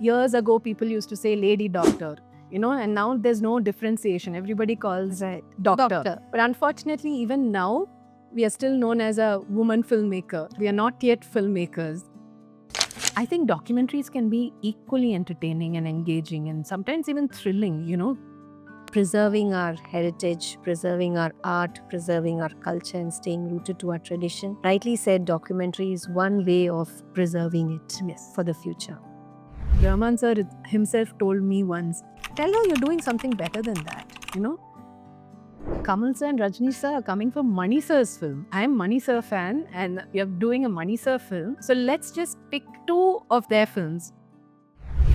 years ago, people used to say lady doctor, and now there's no differentiation. Everybody calls doctor. But unfortunately, even now, we are still known as a woman filmmaker. We are not yet filmmakers. I think documentaries can be equally entertaining and engaging and sometimes even thrilling. Preserving our heritage, preserving our art, preserving our culture, and staying rooted to our tradition. Rightly said, documentary is one way of preserving it for the future. Rahman sir himself told me once, tell her you're doing something better than that. Kamal sir and Rajni sir are coming from Mani sir's film. I am Mani sir fan and we are doing a Mani sir film. So let's just pick two of their films.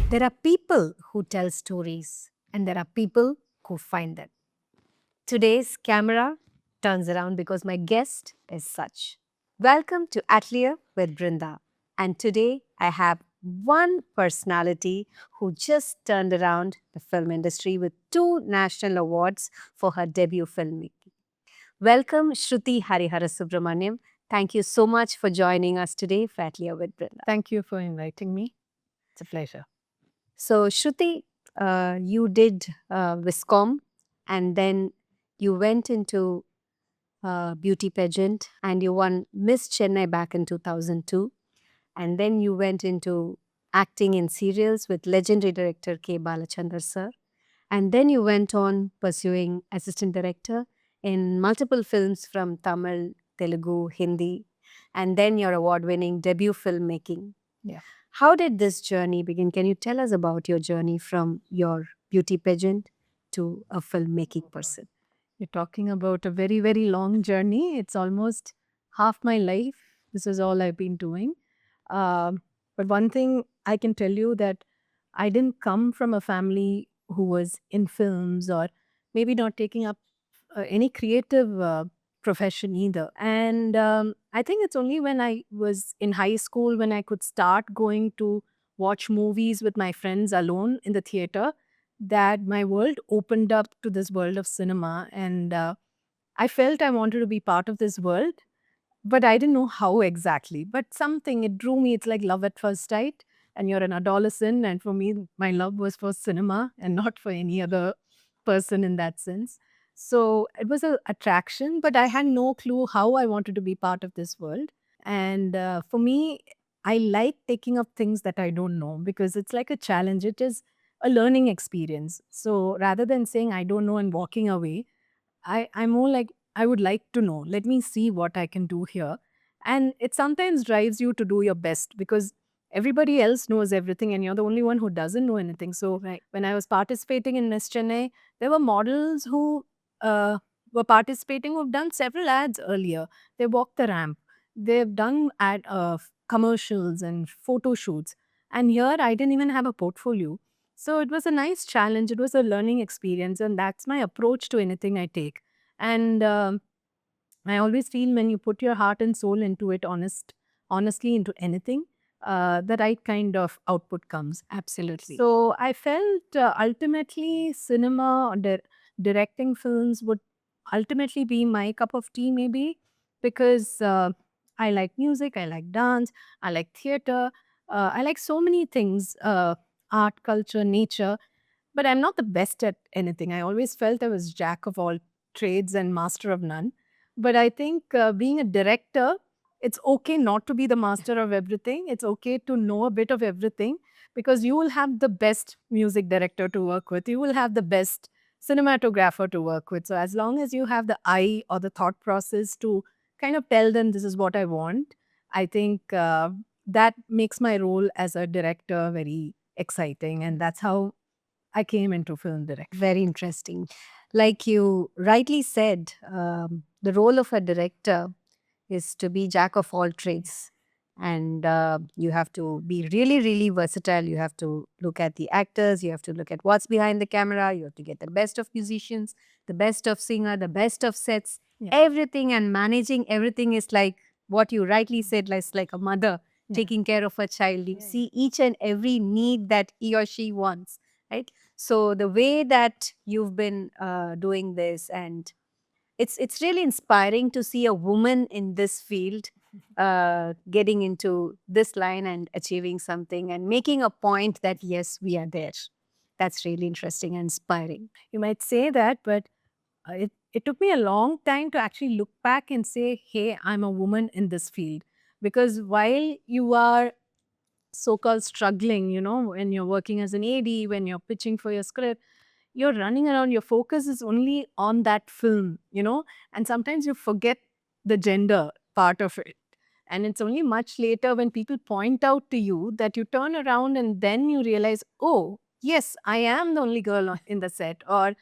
There are people who tell stories and there are people who find them. Today's camera turns around because my guest is such. Welcome to Atelier with Brinda. And today I have one personality who just turned around the film industry with 2 national awards for her debut filmmaking. Welcome, Shruti Harihara Subramaniam. Thank you so much for joining us today for Atelier with Brinda. Thank you for inviting me. It's a pleasure. So, Shruti, you did Viscom and then you went into beauty pageant and you won Miss Chennai back in 2002. And then you went into acting in serials with legendary director K. Balachandar sir. And then you went on pursuing assistant director in multiple films from Tamil, Telugu, Hindi, and then your award-winning debut filmmaking. Yeah. How did this journey begin? Can you tell us about your journey from your beauty pageant to a filmmaking person? You're talking about a very, very long journey. It's almost half my life. This is all I've been doing. But one thing I can tell you that I didn't come from a family who was in films or maybe not taking up any creative profession either. And I think it's only when I was in high school when I could start going to watch movies with my friends alone in the theater that my world opened up to this world of cinema. And I felt I wanted to be part of this world, but I didn't know how exactly. But something, it drew me. It's like love at first sight. And you're an adolescent. And for me, my love was for cinema and not for any other person in that sense. So it was an attraction, but I had no clue how I wanted to be part of this world. And for me, I like taking up things that I don't know because it's like a challenge. It is a learning experience. So rather than saying I don't know and walking away, I'm more like, I would like to know. Let me see what I can do here. And it sometimes drives you to do your best because everybody else knows everything and you're the only one who doesn't know anything. So when I was participating in Miss Chennai, there were models who were participating who've done several ads earlier. They walked the ramp. They've done commercials and photo shoots. And here I didn't even have a portfolio. So it was a nice challenge. It was a learning experience, and that's my approach to anything I take. And I always feel when you put your heart and soul into it, honestly into anything, the right kind of output comes. Absolutely. So I felt ultimately cinema or directing films would ultimately be my cup of tea, maybe because I like music, I like dance, I like theater, I like so many things, art, culture, nature. But I'm not the best at anything. I always felt I was jack of all trades and master of none. But I think being a director, it's okay not to be the master of everything. It's okay to know a bit of everything because you will have the best music director to work with. You will have the best cinematographer to work with. So as long as you have the eye or the thought process to kind of tell them this is what I want, I think that makes my role as a director very exciting. And that's how I came into film direction. Very interesting. Like you rightly said, the role of a director is to be jack of all trades. And you have to be really, really versatile. You have to look at the actors, you have to look at what's behind the camera, you have to get the best of musicians, the best of singer, the best of sets, everything. And managing everything is like what you rightly said, like a mother taking care of a child. You see each and every need that he or she wants, right? So the way that you've been doing this and it's really inspiring to see a woman in this field getting into this line and achieving something and making a point that yes, we are there. That's really interesting and inspiring. You might say that, but it took me a long time to actually look back and say, hey, I'm a woman in this field. Because while you are so-called struggling, when you're working as an AD, when you're pitching for your script, you're running around, your focus is only on that film, and sometimes you forget the gender part of it. And it's only much later when people point out to you that you turn around and then you realize, oh, yes, I am the only girl in the set. Or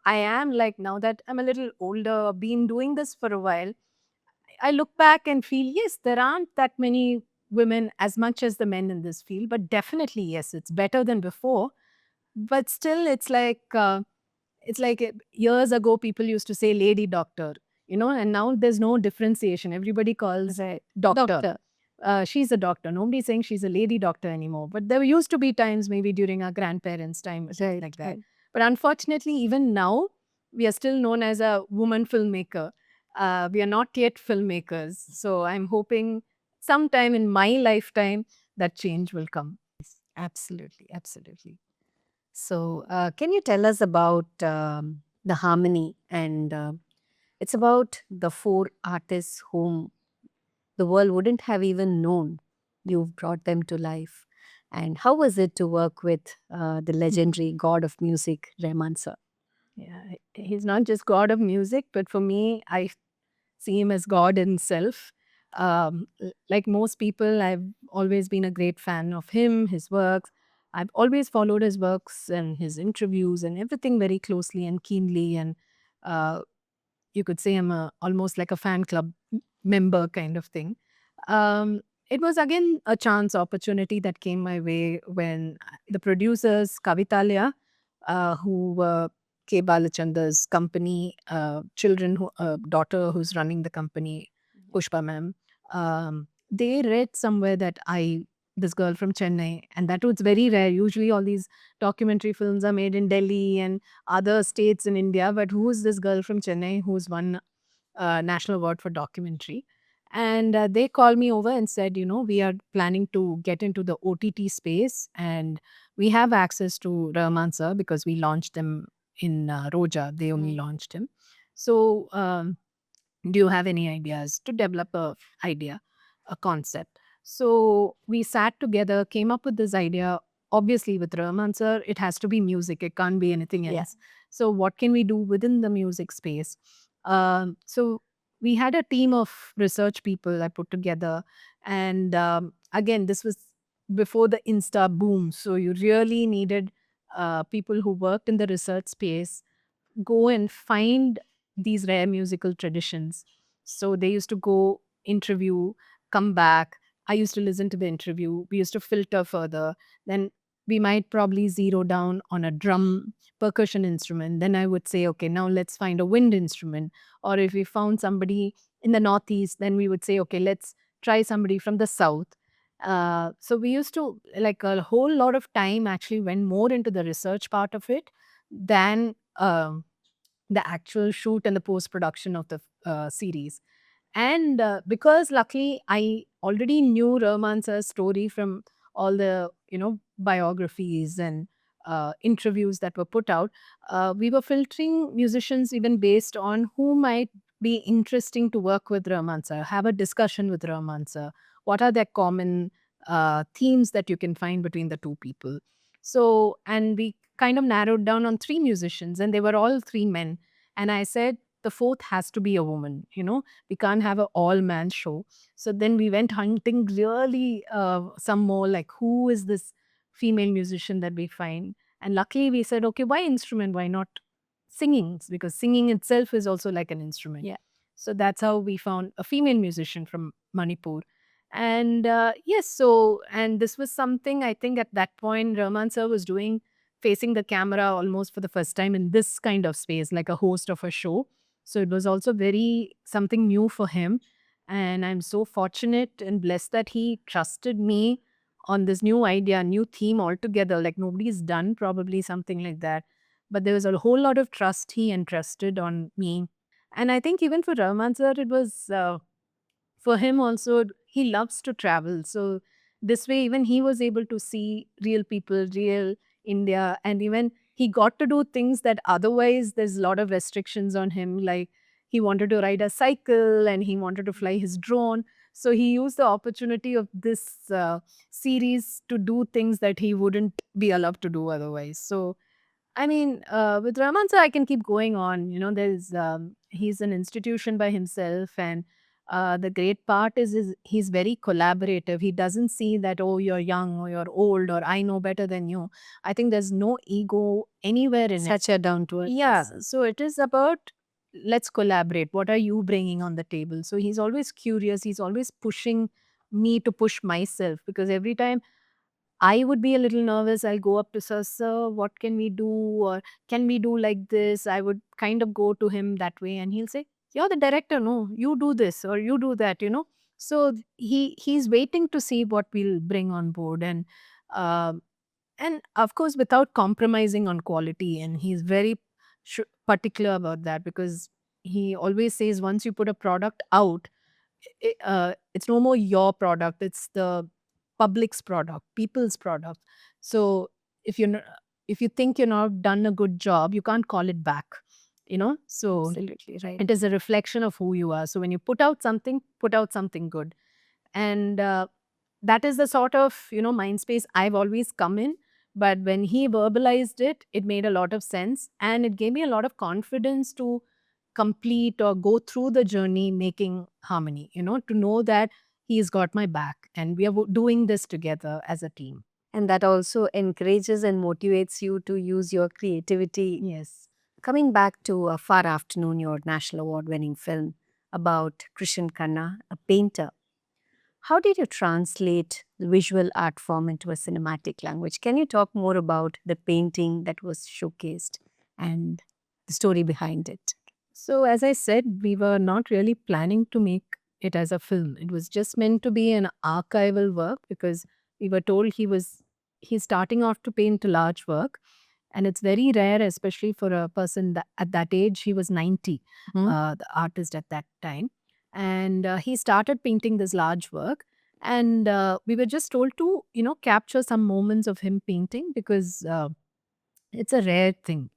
I am, like, now that I'm a little older, been doing this for a while, I look back and feel, yes, there aren't that many women as much as the men in this field, but definitely, yes, it's better than before. But still, it's like years ago, people used to say lady doctor, and now there's no differentiation. Everybody calls Right. doctor. Doctor. She's a doctor. Nobody's saying she's a lady doctor anymore. But there used to be times, maybe during our grandparents' time, Right. like that. Right. But unfortunately, even now, we are still known as a woman filmmaker. We are not yet filmmakers. So I'm hoping sometime in my lifetime that change will come. Absolutely. Absolutely. So, can you tell us about the harmony? And it's about the four artists whom the world wouldn't have even known. You've brought them to life. And how was it to work with the legendary god of music, Rahman sir? Yeah, he's not just God of music, but for me, I see him as God himself. Like most people, I've always been a great fan of him, his works. I've always followed his works and his interviews and everything very closely and keenly. And uh, you could say I'm almost like a fan club member kind of thing. Um, it was again a chance opportunity that came my way when the producers, Kavitalya, who were K. Balachandra's company, daughter who's running the company, Pushpa ma'am, they read somewhere that this girl from Chennai, and that was very rare. Usually, all these documentary films are made in Delhi and other states in India, but who is this girl from Chennai who's won national award for documentary? And they called me over and said, we are planning to get into the OTT space, and we have access to Rahman sir because we launched them in Roja. They only launched him. So, do you have any ideas to develop a concept? So we sat together, came up with this idea. Obviously, with Rahman sir, it has to be music. It can't be anything Yeah. else. So what can we do within the music space? So we had a team of research people I put together, and again, this was before the Insta boom. So you really needed people who worked in the research space go and find these rare musical traditions. So they used to go interview, come back. I used to listen to the interview. We used to filter further. Then we might probably zero down on a drum percussion instrument. Then I would say, okay, now let's find a wind instrument. Or if we found somebody in the Northeast, then we would say, okay, let's try somebody from the South. So we used to, like, a whole lot of time actually went more into the research part of it than the actual shoot and the post production of the series. And because luckily I already knew Rahman sir's story from all the biographies and interviews that were put out, we were filtering musicians even based on who might be interesting to work with Rahman sir, have a discussion with Rahman sir. What are their common themes that you can find between the two people? So, and we kind of narrowed down on three musicians, and they were all three men. And I said, the fourth has to be a woman, we can't have an all man show. So then we went hunting really some more, like, who is this female musician that we find? And luckily we said, okay, why instrument? Why not singing? Because singing itself is also like an instrument. Yeah. So that's how we found a female musician from Manipur. And yes, so, and this was something I think at that point Rahman sir was doing, facing the camera almost for the first time in this kind of space, like a host of a show. So it was also very something new for him. And I'm so fortunate and blessed that he trusted me on this new idea, new theme altogether. Like nobody's done probably something like that. But there was a whole lot of trust he entrusted on me. And I think even for Rahman sir, it was for him also, he loves to travel. So this way, even he was able to see real people, real India, and even he got to do things that otherwise there's a lot of restrictions on him. Like he wanted to ride a cycle and he wanted to fly his drone. So he used the opportunity of this series to do things that he wouldn't be allowed to do otherwise. So I mean, with Rahman sir, I can keep going on. There's he's an institution by himself, and the great part is he's very collaborative. He doesn't see that, oh, you're young or you're old or I know better than you. I think there's no ego anywhere in it. Such a down to earth. Yeah, so it is about let's collaborate. What are you bringing on the table? So he's always curious. He's always pushing me to push myself, because every time I would be a little nervous. I'll go up to sir, what can we do? Or can we do like this? I would kind of go to him that way, and he'll say, you're the director, no, you do this or you do that. So he's waiting to see what we'll bring on board. And of course, without compromising on quality. And he's very particular about that, because he always says once you put a product out, it's no more your product, it's the public's product, people's product. So if you if you think you're not done a good job, you can't call it back. So Absolutely right. it is a reflection of who you are. So when you put out something good. And that is the sort of mind space I've always come in. But when he verbalized it, it made a lot of sense, and it gave me a lot of confidence to complete or go through the journey making harmony, to know that he's got my back and we are doing this together as a team. And that also encourages and motivates you to use your creativity. Yes. Coming back to A Far Afternoon, your national award winning film about Krishan Khanna, a painter. How did you translate the visual art form into a cinematic language? Can you talk more about the painting that was showcased and the story behind it? So, as I said, we were not really planning to make it as a film. It was just meant to be an archival work, because we were told he's starting off to paint a large work, and it's very rare, especially for a person that at that age. He was 90, the artist at that time, and he started painting this large work. And we were just told to capture some moments of him painting, because it's a rare thing,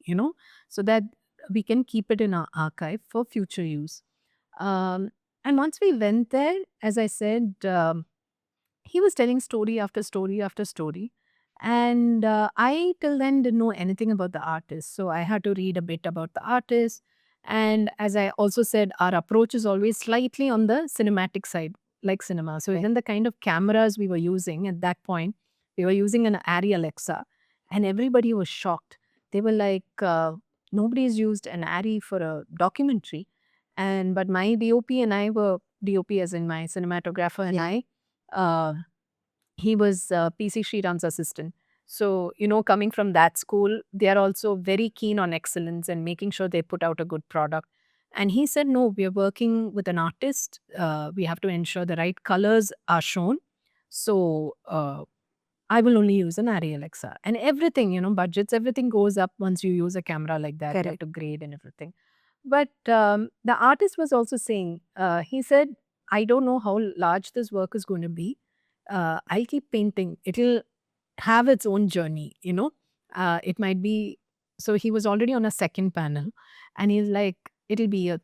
so that we can keep it in our archive for future use. And once we went there, as I said, he was telling story after story after story. And I till then didn't know anything about the artist. So I had to read a bit about the artist. And as I also said, our approach is always slightly on the cinematic side, like cinema. So Okay. even the kind of cameras we were using at that point, we were using an Arri Alexa, and everybody was shocked. They were like, nobody's used an Arri for a documentary. And but my DOP and I were DOP, as in my cinematographer, and I, uh, he was PC Sriram's assistant. So, coming from that school, they are also very keen on excellence and making sure they put out a good product. And he said, no, we are working with an artist. We have to ensure the right colors are shown. So, I will only use an Arri Alexa. And everything, budgets, everything goes up once you use a camera like that. You have Correct. to grade and everything. But the artist was also saying, he said, I don't know how large this work is going to be. I'll keep painting. It'll have its own journey. It might be, so he was already on a second panel, and he's like, it'll be a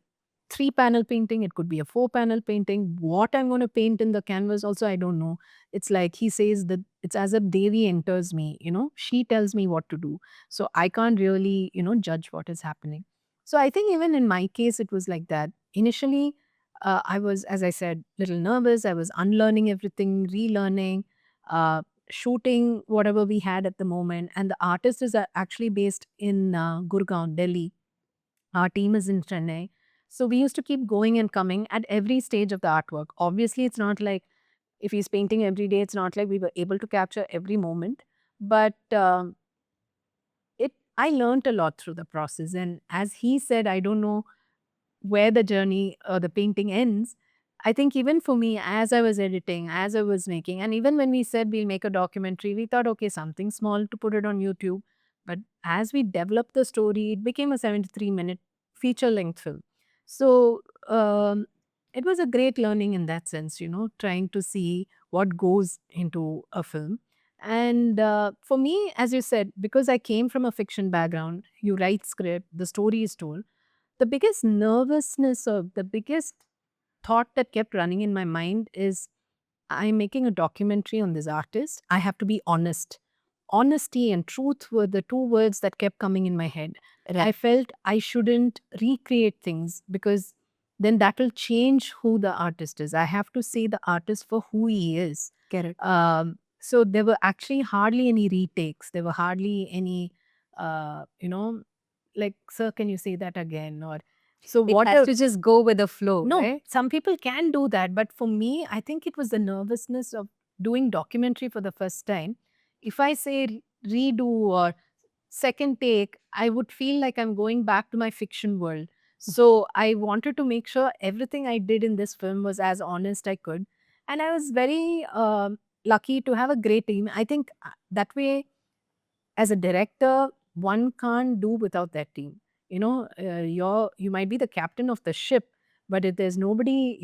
3-panel painting, it could be a 4-panel painting. What I'm going to paint in the canvas, also, I don't know. It's like he says that it's as if Devi enters me, she tells me what to do. So I can't really judge what is happening. So I think even in my case, it was like that. Initially, I was, as I said, little nervous. I was unlearning everything, relearning, uh, shooting whatever we had at the moment. And the artist is actually based in Gurgaon, Delhi. Our team is in Chennai. So we used to keep going and coming at every stage of the artwork. Obviously, it's not like if he's painting every day, it's not like we were able to capture every moment. But I learned a lot through the process. And as he said, I don't know where the journey or the painting ends. I think even for me, as I was editing, as I was making, and even when we said we'll make a documentary, we thought, okay, something small to put it on YouTube. But as we developed the story, it became a 73-minute feature length film. So it was a great learning in that sense, trying to see what goes into a film. And for me, as you said, because I came from a fiction background, you write script, the story is told. The biggest nervousness or the biggest thought that kept running in my mind is I'm making a documentary on this artist. I have to be honest. Honesty and truth were the two words that kept coming in my head. I Right. felt I shouldn't recreate things because then that will change who the artist is. I have to see the artist for who he is. Correct. So there were actually hardly any retakes. There were hardly any, like, sir, can you say that again? Or so It what has a to just go with the flow, no, right? some people can do that, but for me, I think it was the nervousness of doing documentary for the first time. If I say redo or second take, I would feel like I'm going back to my fiction world. So I wanted to make sure everything I did in this film was as honest I could. And I was very lucky to have a great team. I think that way, as a director, one can't do without that team. You might be the captain of the ship, but if there's nobody,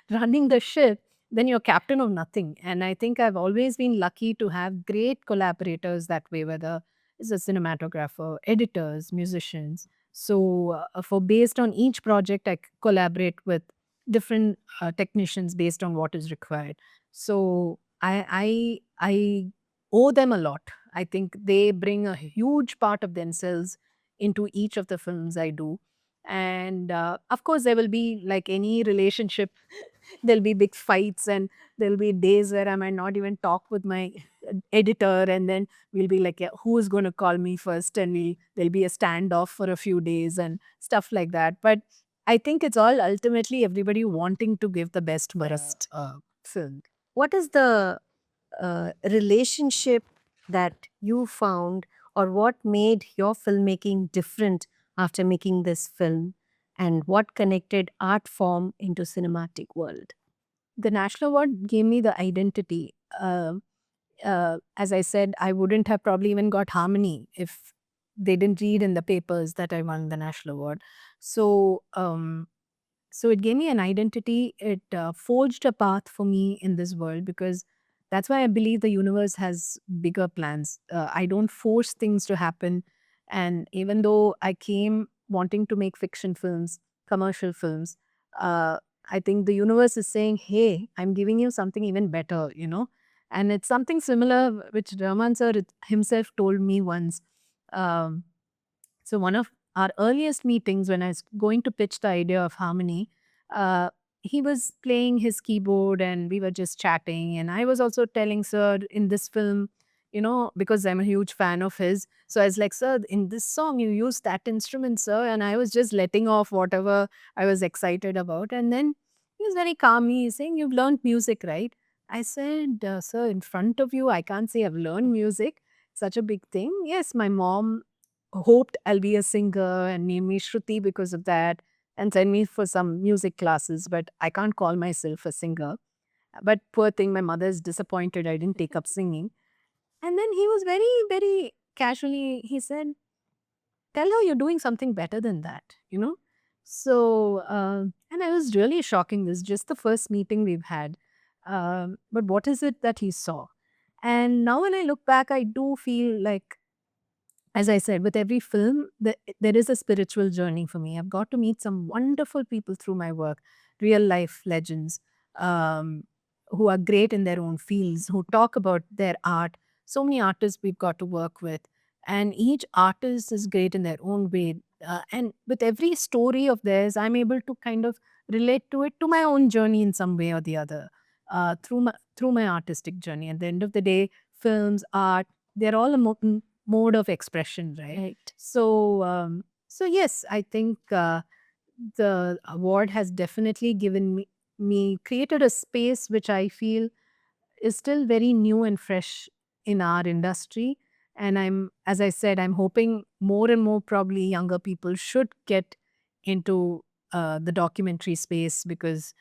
running the ship, then you're captain of nothing. And I think I've always been lucky to have great collaborators that way, whether it's a cinematographer, editors, musicians. So for based on each project, I collaborate with different technicians based on what is required. So I owe them a lot. I think they bring a huge part of themselves into each of the films I do. And of course, there will be, like any relationship, there'll be big fights, and there'll be days where I might not even talk with my editor, and then we'll be like, yeah, who's going to call me first? And there'll be a standoff for a few days and stuff like that. But I think it's all ultimately everybody wanting to give the best for film. What is the relationship that you found, or what made your filmmaking different after making this film, and what connected art form into cinematic world? The National Award gave me the identity. As I said, I wouldn't have probably even got Harmony if they didn't read in the papers that I won the National Award. So it gave me an identity. It forged a path for me in this world, because that's why I believe the universe has bigger plans. I don't force things to happen. And even though I came wanting to make fiction films, commercial films, uh, I think the universe is saying, hey, I'm giving you something even better. And it's something similar, which Rahman sir himself told me once. Um, so one of our earliest meetings, when I was going to pitch the idea of Harmony, uh, he was playing his keyboard and we were just chatting. And I was also telling Sir in this film, because I'm a huge fan of his. So I was like, Sir, in this song, you use that instrument, sir. And I was just letting off whatever I was excited about. And then he was very calm. He's saying, you've learned music, right? I said, Sir, in front of you, I can't say I've learned music. Such a big thing. Yes, my mom hoped I'll be a singer and name me Shruti because of that and send me for some music classes, but I can't call myself a singer. But poor thing, my mother is disappointed I didn't take up singing. And then he was very, very casually, he said, tell her you're doing something better than that. So, and I was really shocking. This is just the first meeting we've had. But what is it that he saw? And now when I look back, I do feel like, as I said, with every film, there is a spiritual journey for me. I've got to meet some wonderful people through my work, real life legends, um, who are great in their own fields, who talk about their art. So many artists we've got to work with, and each artist is great in their own way. And with every story of theirs, I'm able to kind of relate to it, to my own journey in some way or the other, through my artistic journey. At the end of the day, films, art, they're all a mode of expression, right? Right. So yes, I think the award has definitely given me created a space which I feel is still very new and fresh in our industry. And as I said, I'm hoping more and more probably younger people should get into the documentary space, because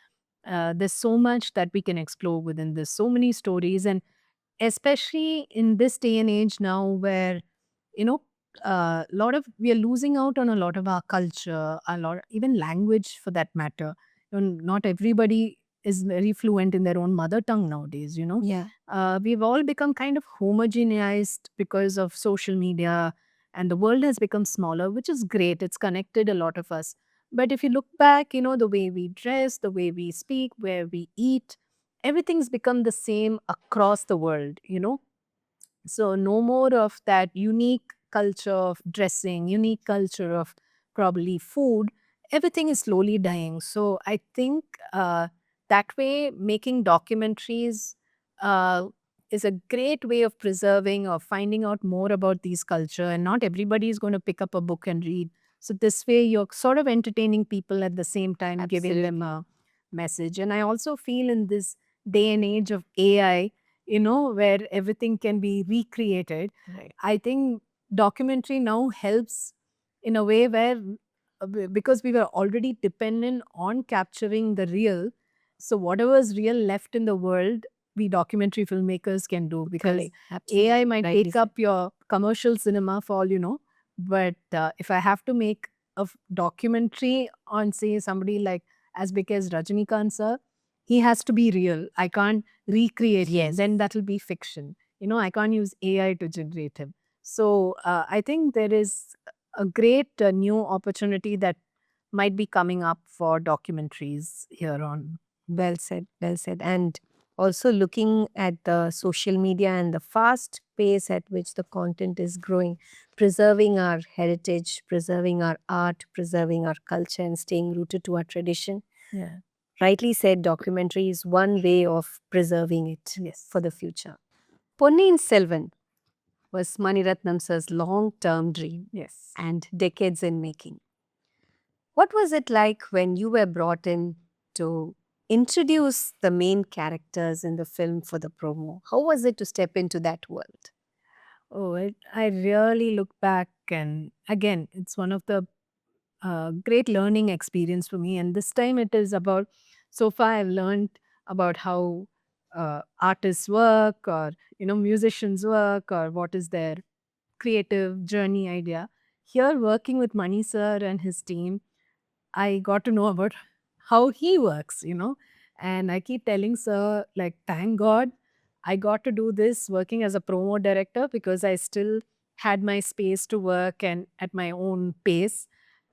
there's so much that we can explore within this, so many stories. And especially in this day and age now where, you know, we are losing out on a lot of our culture, a lot, even language for that matter. Not everybody is very fluent in their own mother tongue nowadays. Yeah. We've all become kind of homogenized because of social media, and the world has become smaller, which is great. It's connected a lot of us. But if you look back, the way we dress, the way we speak, where we eat, everything's become the same across the world. So no more of that unique culture of dressing, unique culture of probably food. Everything is slowly dying. So I think that way making documentaries uh, is a great way of preserving or finding out more about these culture. And not everybody is going to pick up a book and read. So this way you're sort of entertaining people at the same time, giving them Absolutely. a message. And I also feel in this day and age of AI, where everything can be recreated. Right. I think documentary now helps in a way where, because we were already dependent on capturing the real, so whatever is real left in the world, we documentary filmmakers can do, because Correct. Absolutely. AI might Rightly take said. up your commercial cinema for all you know. But if I have to make a documentary on, say, somebody like as big as Rajinikanth sir, he has to be real. I can't recreate him. Yes. Then that'll be fiction. I can't use AI to generate him. So I think there is a great new opportunity that might be coming up for documentaries here on. Well said, well said. And also looking at the social media and the fast pace at which the content is growing, preserving our heritage, preserving our art, preserving our culture, and staying rooted to our tradition. Yeah. Rightly said, documentary is one way of preserving it Yes. for the future. Ponniyin Selvan was Maniratnam sir's long-term dream Yes. and decades in making. What was it like when you were brought in to introduce the main characters in the film for the promo? How was it to step into that world? Oh, I really look back, and again, it's one of the great learning experience for me. And this time it is about, so far I've learned about how artists work, or musicians work, or what is their creative journey idea. Here, working with Mani sir and his team, I got to know about how he works. And I keep telling sir, like, thank God I got to do this working as a promo director, because I still had my space to work and at my own pace.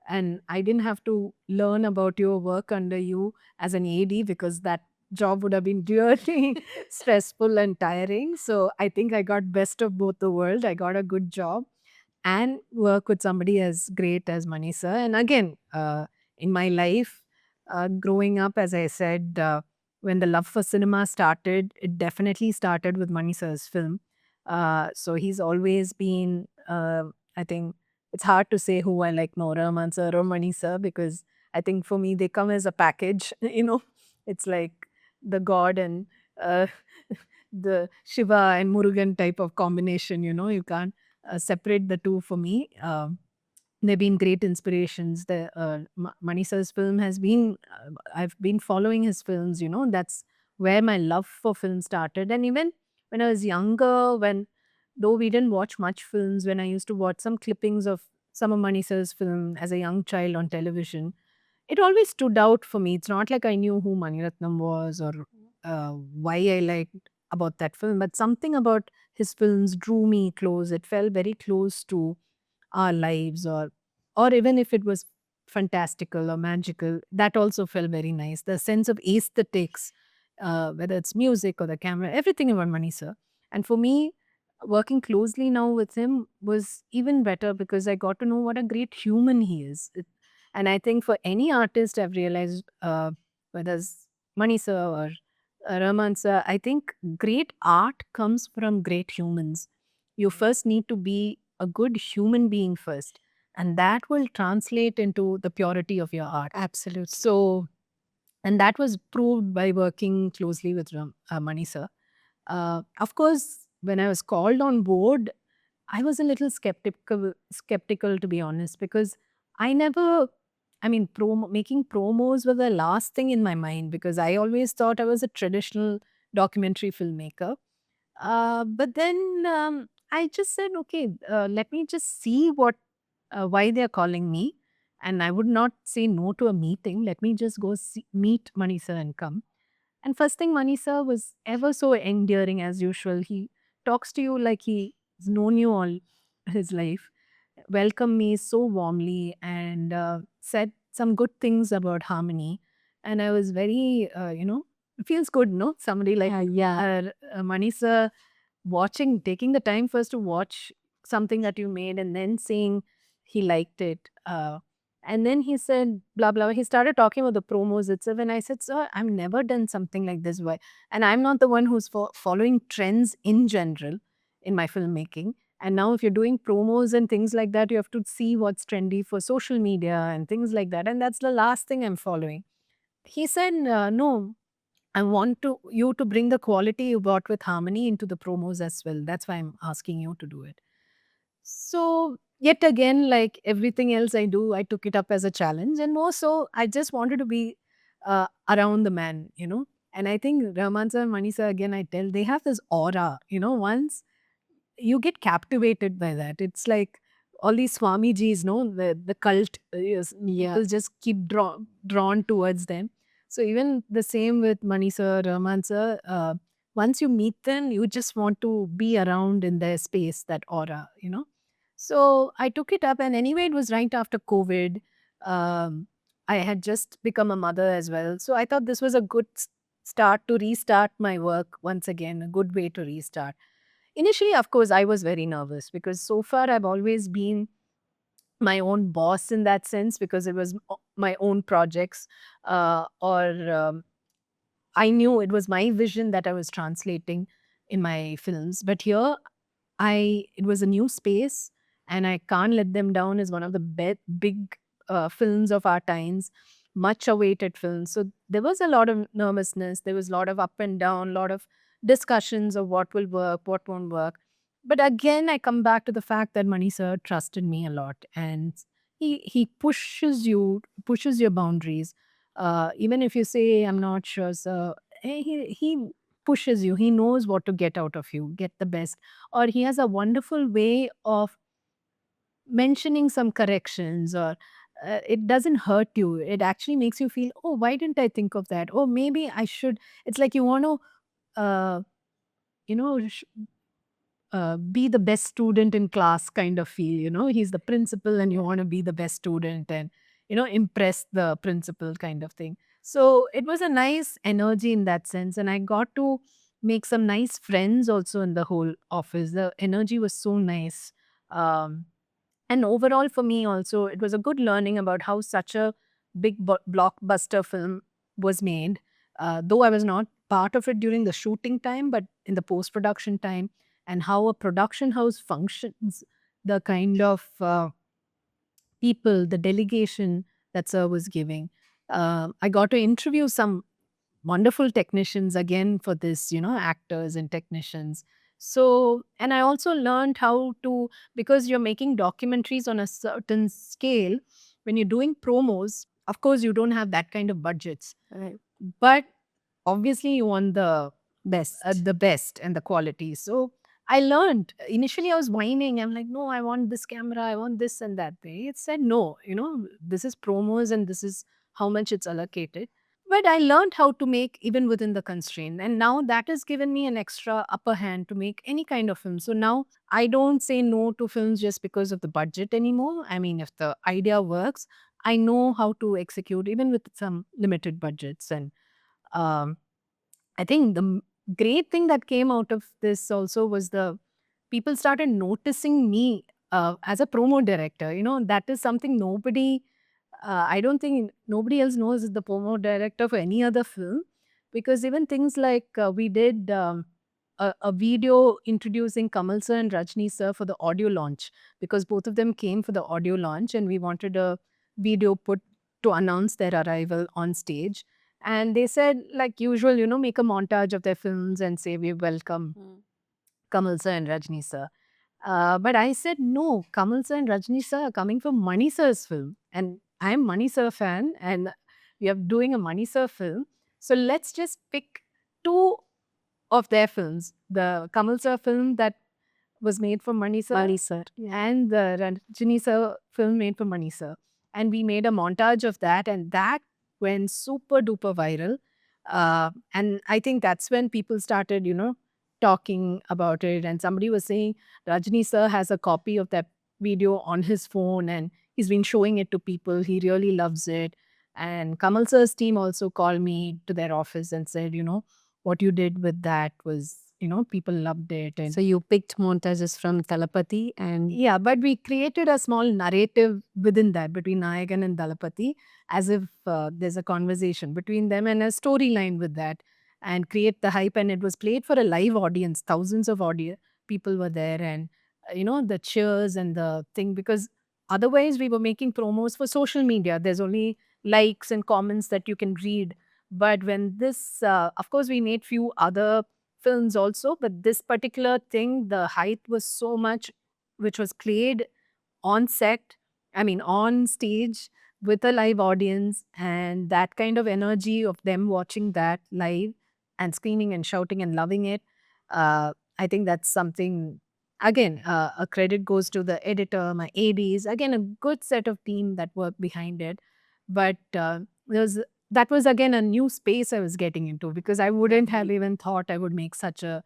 And I didn't have to learn about your work under you as an AD, because that job would have been really stressful and tiring. So I think I got best of both the world. I got a good job and work with somebody as great as Mani sir. And again, in my life, growing up, as I said, when the love for cinema started, it definitely started with Mani sir's film. So he's always been, I think it's hard to say who I like more, Rahman sir or Mani sir, because I think for me, they come as a package. It's like the God and uh, the Shiva and Murugan type of combination. You can't separate the two for me. They've been great inspirations. The Mani sir's film has been, I've been following his films. That's where my love for film started. And even when I was younger, though we didn't watch much films, when I used to watch some clippings of some of Mani sir's film as a young child on television, it always stood out for me. It's not like I knew who Maniratnam was, or why I liked about that film, but something about his films drew me close. It felt very close to our lives, or even if it was fantastical or magical, that also felt very nice. The sense of aesthetics, whether it's music or the camera, everything about Mani sir. And for me, working closely now with him was even better, because I got to know what a great human he is. And I think for any artist, I've realized, whether it's Mani sir or Rahman sir, I think great art comes from great humans. You first need to be a good human being first, and that will translate into the purity of your art. Absolutely. So, and that was proved by working closely with Mani sir. Of course, when I was called on board, I was a little skeptical, to be honest, because I never, I mean, making promos were the last thing in my mind, because I always thought I was a traditional documentary filmmaker. But then I just said, okay, let me just see why they're calling me. And I would not say no to a meeting. Let me just go meet Mani sir and come. And first thing, Mani sir was ever so endearing as usual. He talks to you like he's known you all his life, welcomed me so warmly, and said some good things about Harmony. And I was very, it feels good, no? Somebody like Mani sir taking the time first to watch something that you made and then saying he liked it. And then he said, blah, blah. He started talking about the promos itself. And I said, sir, I've never done something like this. Why? And I'm not the one who's following trends in general in my filmmaking. And now, if you're doing promos and things like that, you have to see what's trendy for social media and things like that. And that's the last thing I'm following. He said, no, I want you to bring the quality you brought with Harmony into the promos as well. That's why I'm asking you to do it. So, yet again, like everything else I do, I took it up as a challenge. And more so, I just wanted to be around the man. And I think Rahman sir and Mani sir, again, I tell, they have this aura. Once you get captivated by that. It's like all these Swamijis, no, the cult, people just keep drawn towards them. So even the same with Mani sir, Rahman sir, once you meet them, you just want to be around in their space, that aura. So I took it up, and anyway, it was right after COVID. Um, I had just become a mother as well. So I thought this was a good start to restart my work once again, a good way to restart. Initially, of course, I was very nervous because so far I've always been my own boss in that sense because it was my own projects, or I knew it was my vision that I was translating in my films. But here, it was a new space, and I Can't Let Them Down is one of the big films of our times, much awaited films. So there was a lot of nervousness. There was a lot of up and down, a lot of discussions of what will work, what won't work. But again, I come back to the fact that Mani sir trusted me a lot, and he pushes your boundaries. Even if you say, I'm not sure, sir, he pushes you. He knows what to get out of you, get the best. Or he has a wonderful way of mentioning some corrections, or it doesn't hurt you. It actually makes you feel, oh, why didn't I think of that? Oh, maybe I should. It's like you want to, you know, sh- be the best student in class kind of feel. He's the principal and you want to be the best student and, impress the principal kind of thing. So it was a nice energy in that sense. And I got to make some nice friends also in the whole office. The energy was so nice. Um, and overall, for me, also, it was a good learning about how such a big blockbuster film was made. Though I was not part of it during the shooting time, but in the post production time, and how a production house functions, the kind of people, the delegation that Sir was giving. I got to interview some wonderful technicians again for this, actors and technicians. So, and I also learned how to, because you're making documentaries on a certain scale, when you're doing promos, of course, you don't have that kind of budgets. Right. But obviously, you want the Best. best and the quality. So I learned. Initially, I was whining. I'm like, no, I want this camera. I want this and that. It said, no, this is promos and this is how much it's allocated. But I learned how to make even within the constraint. And now that has given me an extra upper hand to make any kind of film. So now I don't say no to films just because of the budget anymore. I mean, if the idea works, I know how to execute even with some limited budgets. And um, I think the great thing that came out of this also was the people started noticing me as a promo director. That is something I don't think nobody else knows is the promo director for any other film, because even things like we did a video introducing Kamal sir and Rajni sir for the audio launch, because both of them came for the audio launch and we wanted a video put to announce their arrival on stage. And they said, like usual, make a montage of their films and say, we welcome Kamal sir and Rajni sir. But I said, no, Kamal sir and Rajni sir are coming from Mani sir's film. And I'm Mani sir fan and we are doing a Mani sir film. So let's just pick two of their films. The Kamal sir film that was made for Mani sir, Mali sir. and the Ranjini sir film made for Mani sir. And we made a montage of that, and that went super duper viral. And I think that's when people started, talking about it. And somebody was saying Rajni sir has a copy of that video on his phone, and he's been showing it to people. He really loves it. And Kamal sir's team also called me to their office and said, what you did with that was, people loved it. And So you picked montages from Talapati and yeah, but we created a small narrative within that between Nayagan and Dalapati, as if there's a conversation between them and a storyline with that, and create the hype. And it was played for a live audience. Thousands of people were there, and the cheers and the thing, because otherwise we were making promos for social media. There's only likes and comments that you can read. But when this, of course, we made few other films also, but this particular thing, the hype was so much, which was played on set, I mean, on stage with a live audience, and that kind of energy of them watching that live and screaming and shouting and loving it. I think that's something, again, a credit goes to the editor, my ADs, again, a good set of team that worked behind it. But there was that was again a new space I was getting into, because I wouldn't have even thought I would make such a,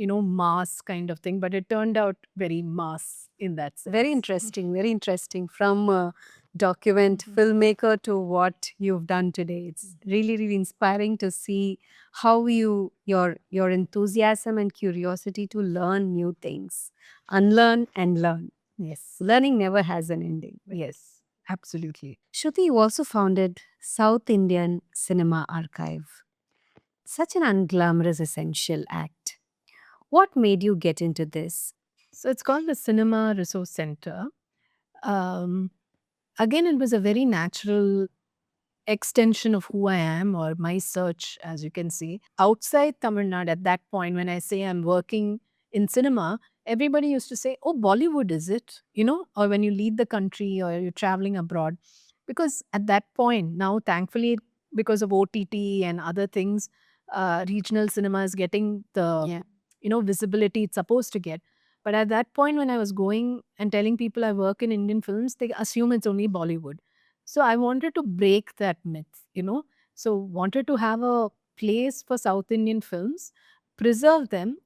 mass kind of thing, but it turned out very mass in that sense. very interesting, very interesting. From a document filmmaker to what you've done today. It's really, really inspiring to see how your enthusiasm and curiosity to learn new things, unlearn and learn. Yes. Learning never has an ending. Yes, absolutely. Shruti, you also founded South Indian Cinema Archive. Such an unglamorous essential act. What made you get into this? So it's called the Cinema Resource Center. Um, Again, it was a very natural extension of who I am, or my search, as you can see. Outside Tamil Nadu, at that point, when I say I'm working in cinema, everybody used to say, "Oh, Bollywood, is it?" Or when you leave the country or you're traveling abroad. Because at that point, now thankfully, because of OTT and other things, regional cinema is getting the Yeah. visibility it's supposed to get. But at that point, when I was going and telling people I work in Indian films, they assume it's only Bollywood. So I wanted to break that myth. So wanted to have a place for South Indian films, preserve them,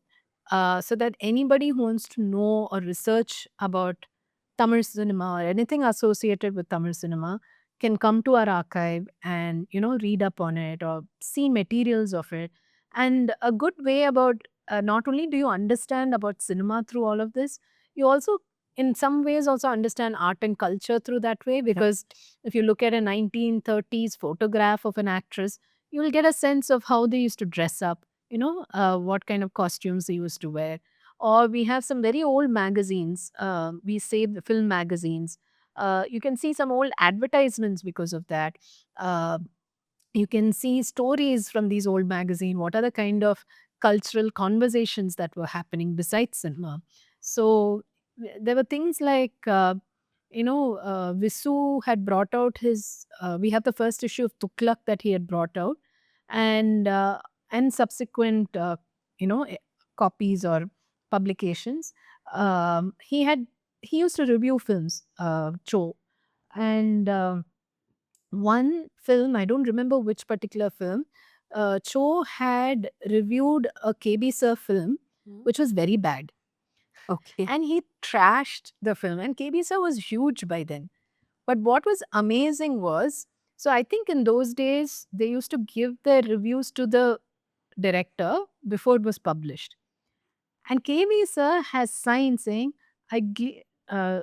so that anybody who wants to know or research about Tamil cinema or anything associated with Tamil cinema can come to our archive and read up on it or see materials of it. And a good way about, not only do you understand about cinema through all of this, you also in some ways also understand art and culture through that way, because if you look at a 1930s photograph of an actress, you will get a sense of how they used to dress up, what kind of costumes they used to wear. Or we have some very old magazines. We save the film magazines. You can see some old advertisements because of that. Uh, you can see stories from these old magazines. What are the kind of cultural conversations that were happening besides cinema? So there were things like, Visu had brought out his. We have the first issue of Tuklak that he had brought out, and subsequent, copies or publications. He used to review films, Cho, and one film, I don't remember which particular film, Cho had reviewed a KB Sir film, which was very bad. Okay. And he trashed the film. And KB Sir was huge by then. But what was amazing was, so I think in those days, they used to give their reviews to the director before it was published. And KB Sir has signed saying, uh,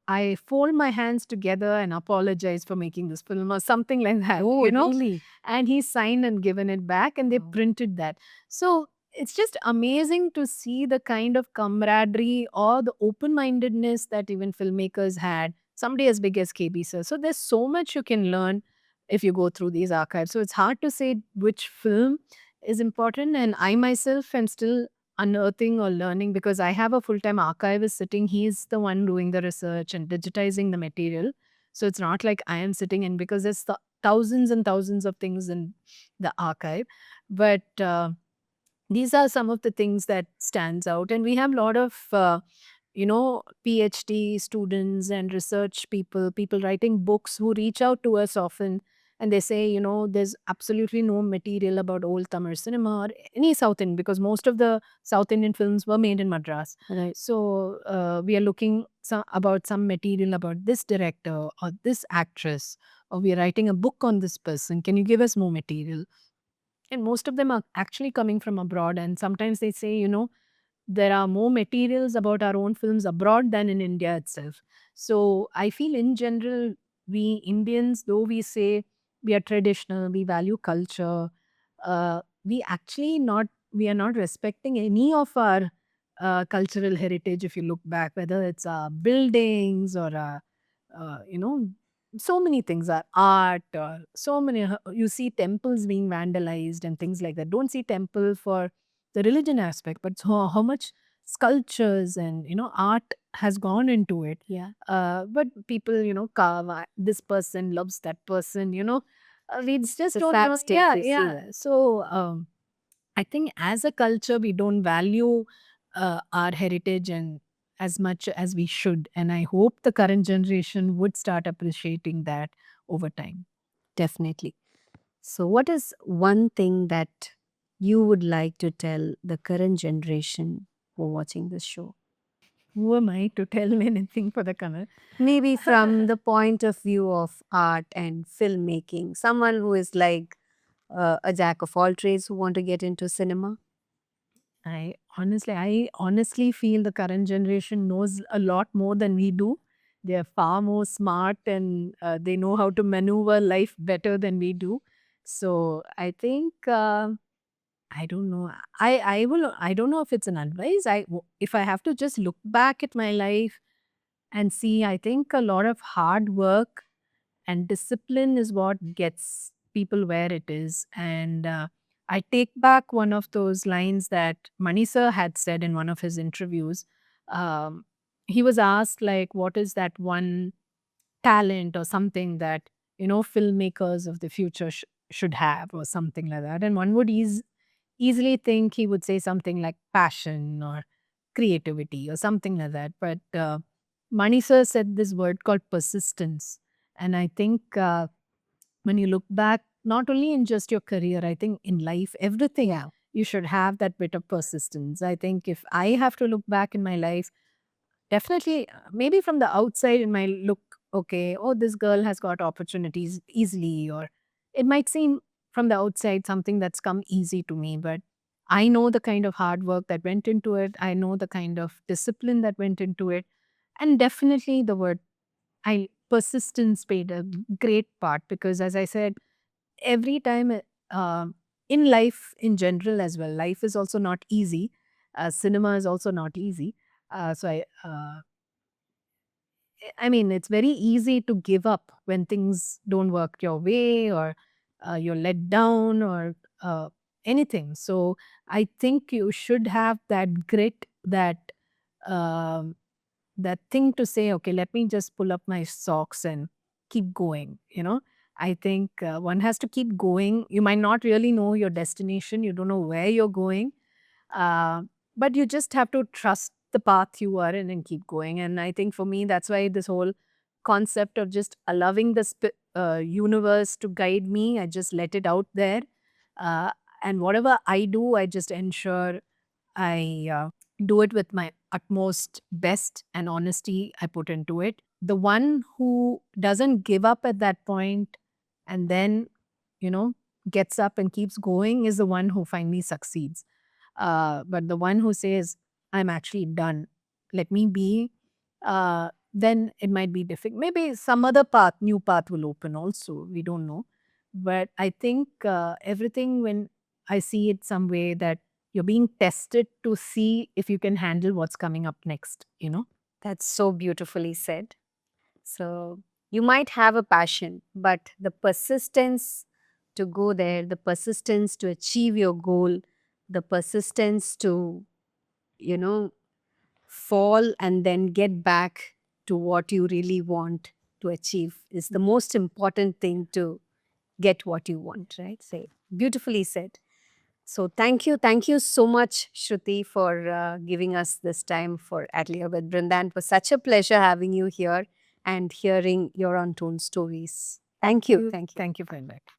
I fold my hands together and apologize for making this film, or something like that, Oh, really? And he signed and given it back, and they Wow. printed that. So it's just amazing to see the kind of camaraderie or the open mindedness that even filmmakers had, somebody as big as KB Sir. So there's so much you can learn if you go through these archives. So it's hard to say which film is important. And I myself am still unearthing or learning, because I have a full time archivist sitting. He's the one doing the research and digitizing the material. So it's not like I am sitting in, because there's thousands and thousands of things in the archive. But These are some of the things that stands out, and we have a lot of PhD students and research people writing books who reach out to us often, and they say, there's absolutely no material about old Tamil cinema or any South Indian, because most of the South Indian films were made in Madras. Right. So we are looking about some material about this director or this actress, or we are writing a book on this person. Can you give us more material? And most of them are actually coming from abroad. And sometimes they say, there are more materials about our own films abroad than in India itself. So I feel in general, we Indians, though we say we are traditional, we value culture, we actually not we are not respecting any of our cultural heritage. If you look back, whether it's our buildings or our, so many things, are art, or so many. You see temples being vandalized and things like that. Don't see temple for the religion aspect, but how much sculptures and art has gone into it. Yeah. But people carve, this person loves that person. We just It's a don't sad know. state Yeah, to see yeah. that. So I think as a culture we don't value our heritage and as much as we should, and I hope the current generation would start appreciating that over time. Definitely. So, what is one thing that you would like to tell the current generation who are watching this show? Who am I to tell anything for the current? Maybe from the point of view of art and filmmaking, someone who is like a jack of all trades who want to get into cinema. I honestly feel the current generation knows a lot more than we do. They are far more smart, and they know how to maneuver life better than we do. So I think I don't know. I don't know if it's an advice. If I have to just look back at my life and see, I think a lot of hard work and discipline is what gets people where it is. And I take back one of those lines that Mani sir had said in one of his interviews. Um, he was asked, like, what is that one talent or something that filmmakers of the future should have, or something like that. And one would easily think he would say something like passion or creativity or something like that. But Mani sir said this word called persistence. And I think when you look back, not only in just your career, I think in life, everything, Yeah. you should have that bit of persistence. I think if I have to look back in my life, definitely, maybe from the outside, it might look okay. Oh, this girl has got opportunities easily, or it might seem from the outside something that's come easy to me. But I know the kind of hard work that went into it. I know the kind of discipline that went into it. And definitely the word I persistence played a great part, because, as I said, every time in life in general as well, life is also not easy. Cinema is also not easy. I mean, it's very easy to give up when things don't work your way, or you're let down, or anything. So I think you should have that grit, um, that thing to say, okay, let me just pull up my socks and keep going. I think one has to keep going. You might not really know your destination. You don't know where you're going, uh, but you just have to trust the path you are in and keep going. And I think for me, that's why this whole concept of just allowing the universe to guide me, I just let it out there. Uh, and whatever I do, I just ensure I do it with my utmost best and honesty I put into it. The one who doesn't give up at that point and then, you know, gets up and keeps going is the one who finally succeeds. But the one who says, I'm actually done, let me be, then it might be difficult. Maybe some other path, new path will open also. We don't know. But I think everything, when I see it some way that you're being tested to see if you can handle what's coming up next. That's so beautifully said. So, you might have a passion, but the persistence to go there, the persistence to achieve your goal, the persistence to, you know, fall and then get back to what you really want to achieve is the most important thing to get what you want, right? Say, beautifully said. So thank you so much, Shruti, for giving us this time for Atelier with Brinda. It was such a pleasure having you here and hearing your untold stories. Thank you. Thank you. Thank you for inviting.